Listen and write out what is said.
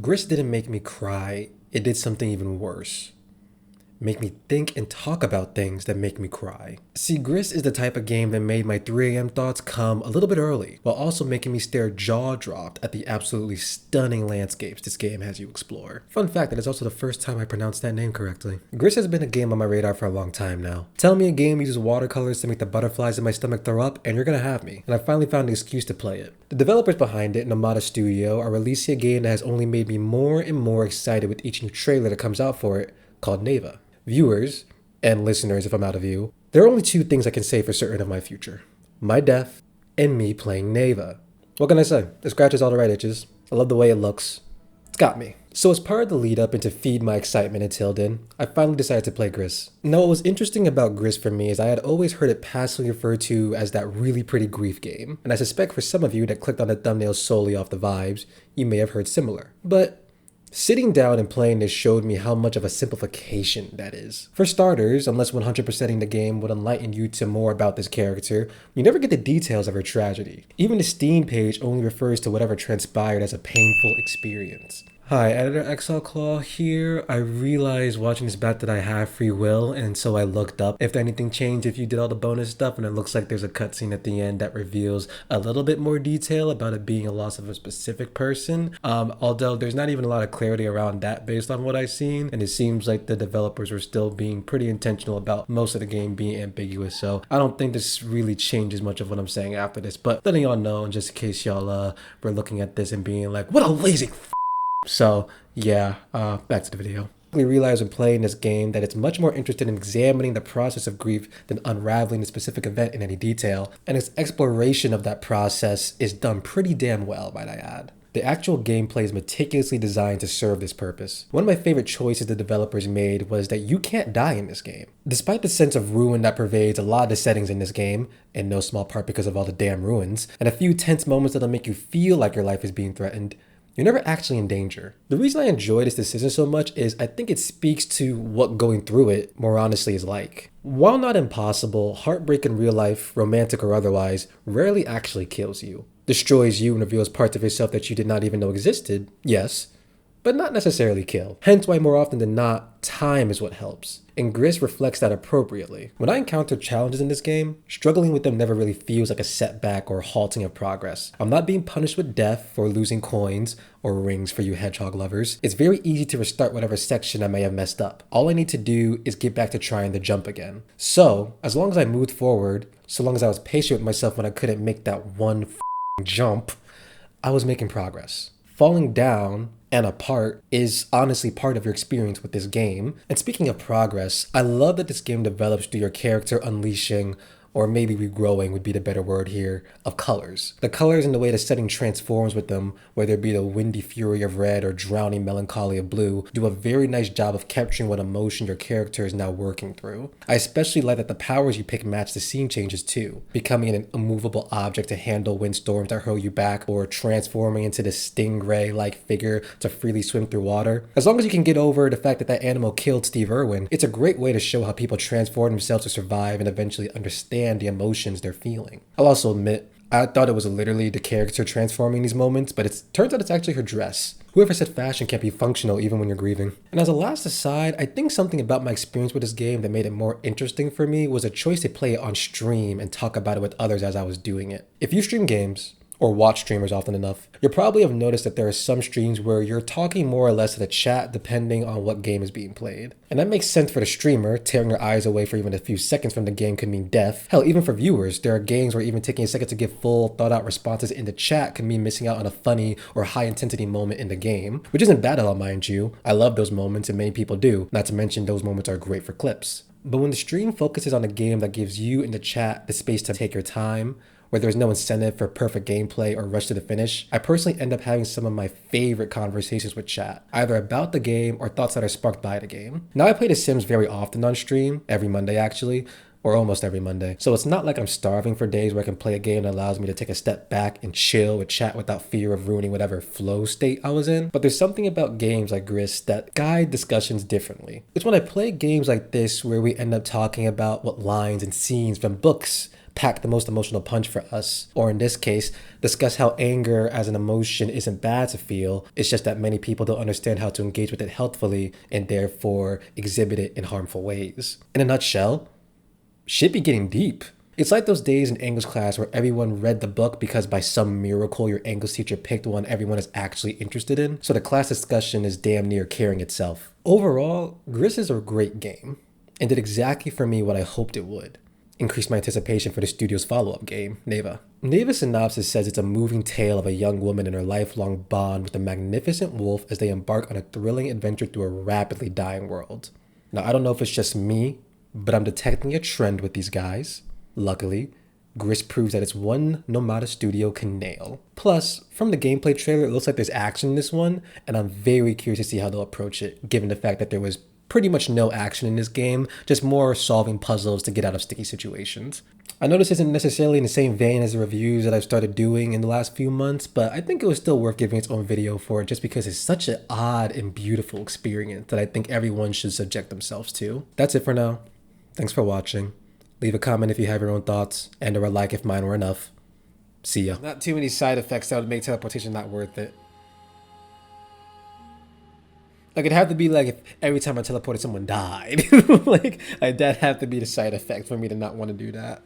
Gris didn't make me cry, it did something even worse. Make me think and talk about things that make me cry. See, Gris is the type of game that made my 3 a.m. thoughts come a little bit early, while also making me stare jaw-dropped at the absolutely stunning landscapes this game has you explore. Fun fact that it's also the first time I pronounced that name correctly. Gris has been a game on my radar for a long time now. Tell me a game uses watercolors to make the butterflies in my stomach throw up, and you're gonna have me. And I finally found an excuse to play it. The developers behind it, Nomada Studio, are releasing a game that has only made me more and more excited with each new trailer that comes out for it, called Neva. Viewers, and listeners if I'm out of you, there are only 2 things I can say for certain of my future. My death, and me playing Neva. What can I say? It scratches all the right itches. I love the way it looks. It's got me. So as part of the lead up and to feed my excitement until then, I finally decided to play Gris. Now what was interesting about Gris for me is I had always heard it passively referred to as that really pretty grief game. And I suspect for some of you that clicked on the thumbnail solely off the vibes, you may have heard similar. But sitting down and playing this showed me how much of a simplification that is. For starters, unless 100%ing the game would enlighten you to more about this character, you never get the details of her tragedy. Even the Steam page only refers to whatever transpired as a painful experience. Hi, Editor Exalclaw here. I realized watching this back that I have free will, and so I looked up if anything changed if you did all the bonus stuff, and it looks like there's a cutscene at the end that reveals a little bit more detail about it being a loss of a specific person. Although there's not even a lot of clarity around that based on what I've seen, and it seems like the developers were still being pretty intentional about most of the game being ambiguous, so I don't think this really changes much of what I'm saying after this, but letting y'all know, just in case y'all were looking at this and being like, what a lazy so yeah, back to the video. We realize when playing this game that it's much more interested in examining the process of grief than unraveling the specific event in any detail, and its exploration of that process is done pretty damn well, might I add. The actual gameplay is meticulously designed to serve this purpose. One of my favorite choices the developers made was that you can't die in this game. Despite the sense of ruin that pervades a lot of the settings in this game, in no small part because of all the damn ruins, and a few tense moments that'll make you feel like your life is being threatened, you're never actually in danger. The reason I enjoy this decision so much is I think it speaks to what going through it more honestly is like. While not impossible, heartbreak in real life, romantic or otherwise, rarely actually kills you. Destroys you and reveals parts of yourself that you did not even know existed, yes, but not necessarily kill. Hence why more often than not, time is what helps. And Gris reflects that appropriately. When I encounter challenges in this game, struggling with them never really feels like a setback or halting of progress. I'm not being punished with death for losing coins or rings for you hedgehog lovers. It's very easy to restart whatever section I may have messed up. All I need to do is get back to trying the jump again. So, as long as I moved forward, so long as I was patient with myself when I couldn't make that one jump, I was making progress. Falling down and apart is honestly part of your experience with this game. And speaking of progress, I love that this game develops through your character unleashing, or maybe regrowing would be the better word here, of colors. The colors and the way the setting transforms with them, whether it be the windy fury of red or drowning melancholy of blue, do a very nice job of capturing what emotion your character is now working through. I especially like that the powers you pick match the scene changes too, becoming an immovable object to handle windstorms that hurl you back, or transforming into this stingray-like figure to freely swim through water. As long as you can get over the fact that that animal killed Steve Irwin, it's a great way to show how people transform themselves to survive and eventually understand the emotions they're feeling. I'll also admit, I thought it was literally the character transforming these moments, but it turns out it's actually her dress. Whoever said fashion can't be functional even when you're grieving. And as a last aside, I think something about my experience with this game that made it more interesting for me was a choice to play it on stream and talk about it with others as I was doing it. If you stream games, or watch streamers often enough, you'll probably have noticed that there are some streams where you're talking more or less to the chat depending on what game is being played. And that makes sense for the streamer. Tearing your eyes away for even a few seconds from the game could mean death. Hell, even for viewers, there are games where even taking a second to give full, thought-out responses in the chat can mean missing out on a funny or high-intensity moment in the game, which isn't bad at all, mind you. I love those moments, and many people do. Not to mention those moments are great for clips. But when the stream focuses on a game that gives you in the chat the space to take your time, where there's no incentive for perfect gameplay or rush to the finish, I personally end up having some of my favorite conversations with chat, either about the game or thoughts that are sparked by the game. Now I play The Sims very often on stream, every Monday actually, or almost every Monday. So it's not like I'm starving for days where I can play a game that allows me to take a step back and chill with chat without fear of ruining whatever flow state I was in. But there's something about games like Gris that guide discussions differently. It's when I play games like this where we end up talking about what lines and scenes from books, pack the most emotional punch for us. Or in this case, discuss how anger as an emotion isn't bad to feel, it's just that many people don't understand how to engage with it healthfully and therefore exhibit it in harmful ways. In a nutshell, shit be getting deep. It's like those days in English class where everyone read the book because by some miracle your English teacher picked one everyone is actually interested in, so the class discussion is damn near carrying itself. Overall, Gris is a great game, and did exactly for me what I hoped it would. Increase my anticipation for the studio's follow-up game, Neva. Neva's synopsis says it's a moving tale of a young woman and her lifelong bond with a magnificent wolf as they embark on a thrilling adventure through a rapidly dying world. Now, I don't know if it's just me, but I'm detecting a trend with these guys. Luckily, Gris proves that it's one Nomada studio can nail. Plus, from the gameplay trailer, it looks like there's action in this one, and I'm very curious to see how they'll approach it, given the fact that there was pretty much no action in this game, just more solving puzzles to get out of sticky situations. I know this isn't necessarily in the same vein as the reviews that I've started doing in the last few months, but I think it was still worth giving its own video for it just because it's such an odd and beautiful experience that I think everyone should subject themselves to. That's it for now. Thanks for watching. Leave a comment if you have your own thoughts, and or a like if mine were enough. See ya. Not too many side effects that would make teleportation not worth it. Like, it'd have to be like if every time I teleported someone died. Like, that'd have to be the side effect for me to not want to do that.